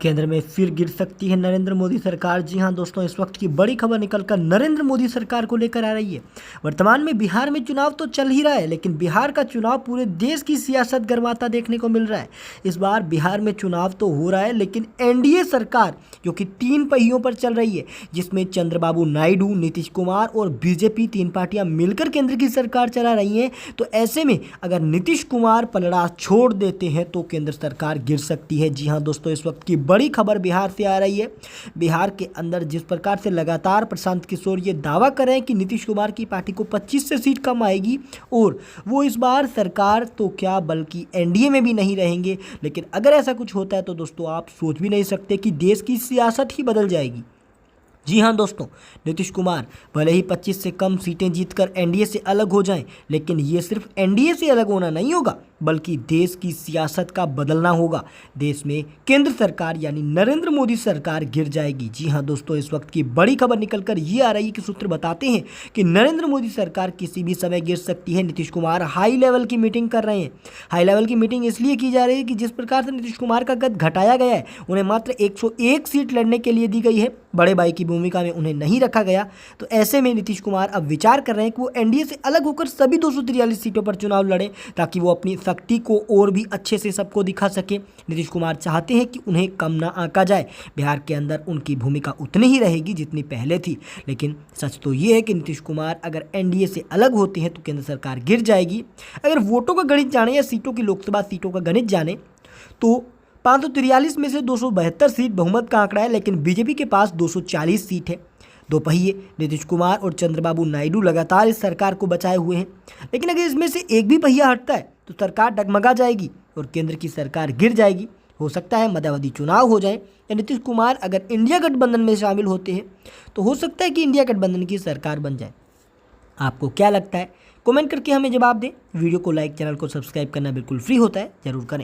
केंद्र में फिर गिर सकती है नरेंद्र मोदी सरकार। जी हां दोस्तों, इस वक्त की बड़ी खबर निकलकर नरेंद्र मोदी सरकार को लेकर आ रही है। वर्तमान में बिहार में चुनाव तो चल ही रहा है, लेकिन बिहार का चुनाव पूरे देश की सियासत गरमाता देखने को मिल रहा है। इस बार बिहार में चुनाव तो हो रहा है, लेकिन एनडीए सरकार जो कि 3 पहियों पर चल रही है, जिसमें चंद्रबाबू नायडू, नीतीश कुमार और बीजेपी 3 पार्टियां मिलकर केंद्र की सरकार चला रही हैं। तो ऐसे में अगर नीतीश कुमार पलड़ा छोड़ देते हैं तो केंद्र सरकार गिर सकती है। जी हां दोस्तों, इस वक्त की बड़ी खबर बिहार से आ रही है। बिहार के अंदर जिस प्रकार से लगातार प्रशांत किशोर ये दावा कर रहे हैं कि नीतीश कुमार की पार्टी को 25 से सीट कम आएगी और वो इस बार सरकार तो क्या बल्कि एनडीए में भी नहीं रहेंगे, लेकिन अगर ऐसा कुछ होता है तो दोस्तों आप सोच भी नहीं सकते कि देश की सियासत ही बदल जाएगी। जी हां दोस्तों, नीतीश कुमार भले ही 25 से कम सीटें जीतकर एनडीए से अलग हो जाएं, लेकिन ये सिर्फ एनडीए से अलग होना नहीं होगा, बल्कि देश की सियासत का बदलना होगा। देश में केंद्र सरकार यानी नरेंद्र मोदी सरकार गिर जाएगी। जी हां दोस्तों, इस वक्त की बड़ी खबर निकलकर ये आ रही है कि सूत्र बताते हैं कि नरेंद्र मोदी सरकार किसी भी समय गिर सकती है। नीतीश कुमार हाई लेवल की मीटिंग कर रहे हैं। हाई लेवल की मीटिंग इसलिए की जा रही है कि जिस प्रकार से नीतीश कुमार का कद घटाया गया है, उन्हें मात्र 101 सीट लड़ने के लिए दी गई है, बड़े भाई की भूमिका में उन्हें नहीं रखा गया। तो ऐसे में नीतीश कुमार अब विचार कर रहे हैं कि वो एनडीए से अलग होकर सभी 243 सीटों पर चुनाव लड़ें, ताकि वो अपनी शक्ति को और भी अच्छे से सबको दिखा सके। नीतीश कुमार चाहते हैं कि उन्हें कम ना आंका जाए। बिहार के अंदर उनकी भूमिका उतनी ही रहेगी जितनी पहले थी, लेकिन सच तो ये है कि नीतीश कुमार अगर एनडीए से अलग होते हैं तो केंद्र सरकार गिर जाएगी। अगर वोटों का गणित जाने या सीटों की लोकसभा सीटों का गणित जाने तो 543 में से 272 सीट बहुमत का आंकड़ा है, लेकिन बीजेपी के पास 240 सीट है। दो पहिए नीतीश कुमार और चंद्रबाबू नायडू लगातार इस सरकार को बचाए हुए हैं, लेकिन अगर इसमें से एक भी पहिया हटता है तो सरकार डगमगा जाएगी और केंद्र की सरकार गिर जाएगी। हो सकता है मध्यावधि चुनाव हो जाए या नीतीश कुमार अगर इंडिया गठबंधन में शामिल होते हैं तो हो सकता है कि इंडिया गठबंधन की सरकार बन जाए। आपको क्या लगता है? कमेंट करके हमें जवाब दें। वीडियो को लाइक, चैनल को सब्सक्राइब करना बिल्कुल फ्री होता है, जरूर करें।